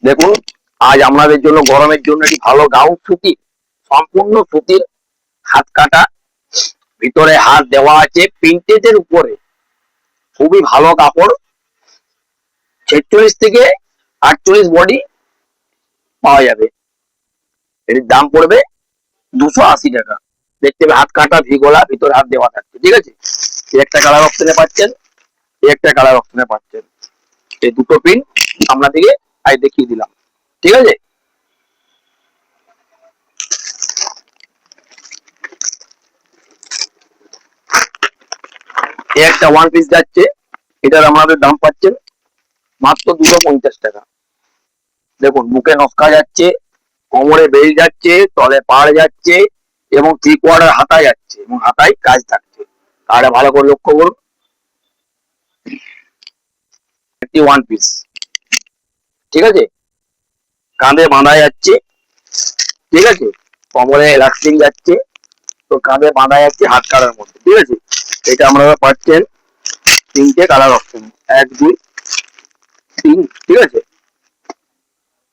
দেখুন, আজ আপনাদের জন্য গরমের জন্য একটি ভালো গাউন সুতির, সম্পূর্ণ সুতির, হাত কাটা, ভিতরে হাত দেওয়া আছে প্রিন্টেজের উপরে, খুবই ভালো কাপড়, 46 থেকে 48 বডি পাওয়া যাবে। এর দাম পড়বে 280 টাকা। দেখতে হবে হাত কাটা, ভিগোলা, ভিতরে হাত দেওয়া থাকছে, ঠিক আছে। এই একটা কালার অপশনে পাচ্ছেন, এই একটা কালার অপশনে পাচ্ছেন। এই দুটো পিন আপনাদেরকে আজ দেখিয়ে দিলাম, ঠিক আছে। এই একটা ওয়ান পিস যাচ্ছে, এটার আমাদের দাম পাচ্ছেন মাত্র 250 টাকা। দেখুন, বুকে নকশা যাচ্ছে, কোমরে বেল যাচ্ছে, তলে পাড় যাচ্ছে এবং 3/4 হাতা যাচ্ছে এবং হাতায় কাজ থাকছে। আর ভালো করে লক্ষ্য করুন, একটি ওয়ান পিস, ঠিক আছে। কাঁধে বাঁধা যাচ্ছে, ঠিক আছে। কোমরে লাস্টিং যাচ্ছে, তো কাঁধে বাঁধা যাচ্ছে হাত কাটার মধ্যে, ঠিক আছে। এটা আপনারা পাচ্ছেন 3টে কালার অপশন, 1 2 3, ঠিক আছে,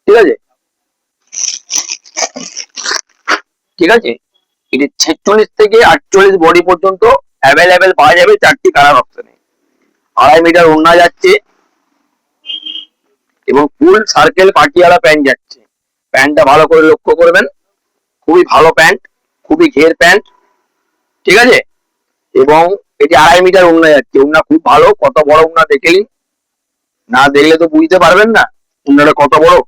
ঠিক আছে, ঠিক আছে। এটি 46 থেকে 48 বডি পর্যন্ত অ্যাভেলেবেল পাওয়া যাবে 4টি কালার অপশনে। 2.5 মিটার ওড়না যাচ্ছে এবং ফুল সার্কেল পাটিয়ালা প্যান্ট যাচ্ছে। প্যান্টটা ভালো করে লক্ষ্য করবেন, খুবই ভালো প্যান্ট, খুবই ঘের প্যান্ট, ঠিক আছে। এবং এটি 2.5 মিটার ওড়না যাচ্ছে। ওড়না খুব ভালো, কত বড় ওড়না দেখে নিন, না দেখলে তো বুঝতে পারবেন না ওড়নাটা কত বড়।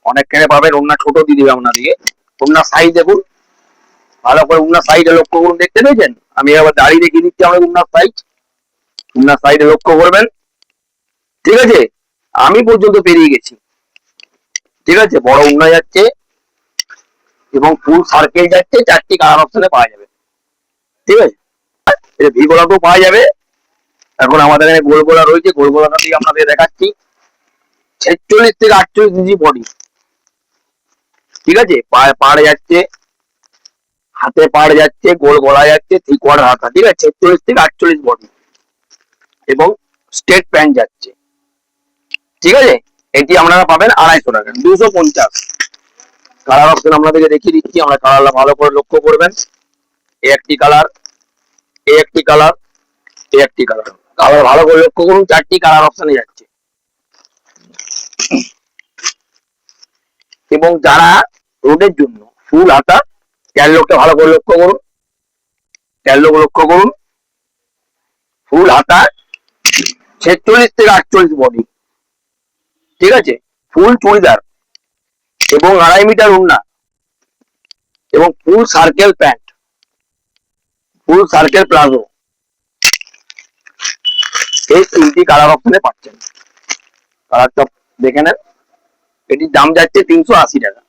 অনেক কেনে পাবেন ওড়না ছোট দিয়ে দিবে আপনাদিকে। ওড়নার সাইজ দেখুন, ভালো করে ওড়নার সাইডে লক্ষ্য করুন, দেখতে পেয়েছেন। আমি আবার দাঁড়িয়ে দেখিয়ে দিচ্ছি আমাদের ওড়নার সাইজ। ওড়নার সাইডে লক্ষ্য করবেন, ঠিক আছে। আমি পর্যন্ত পেরিয়ে গেছি, ঠিক আছে। বড় ওড়না যাচ্ছে এবং ফুল সার্কেল যাচ্ছে, 4টি কালার অপশনে পাওয়া যাবে, ঠিক আছে। ভি গোলাপও পাওয়া যাবে। এখন আমাদের এখানে গোল গোলা রয়েছে, গোল গোলাটা দিয়ে আপনাদের দেখাচ্ছি। 46 থেকে 48 ইঞ্চি বডি, ঠিক আছে। পাড় যাচ্ছে, হাতে পাড় যাচ্ছে, গোল গলা যাচ্ছে, 3/4 হাতা, ঠিক আছে। 46 থেকে 48 বডি এবং স্টেট প্যান্ট যাচ্ছে, ঠিক আছে। এটি আপনারা পাবেন 250 টাকা, 250। কালার অপশন আপনাদেরকে দেখিয়ে দিচ্ছি, আমরা কালারটা ভালো করে লক্ষ্য করবেন। এই একটি কালার, এই একটি কালার, এই একটি কালার। কালার ভালো করে লক্ষ্য করুন, 4টি কালার অপশনে যাচ্ছে। এবং যারা রোডের জন্য ফুল হাতা, ক্যাটলগটা ভালো করে লক্ষ্য করুন, ক্যাটলগ লক্ষ্য করুন, ফুল হাতা, 46 থেকে 48 বডি, ঠিক আছে। ফুল চুড়িদার এবং 2.5 মিটার ওড়না এবং ফুল সার্কেল প্যান্ট, ফুল সার্কেল প্লাজো, এই 3টি কালার অপশনে পাচ্ছেন। কালারটা দেখে নেন। এটির দাম যাচ্ছে 380 টাকা।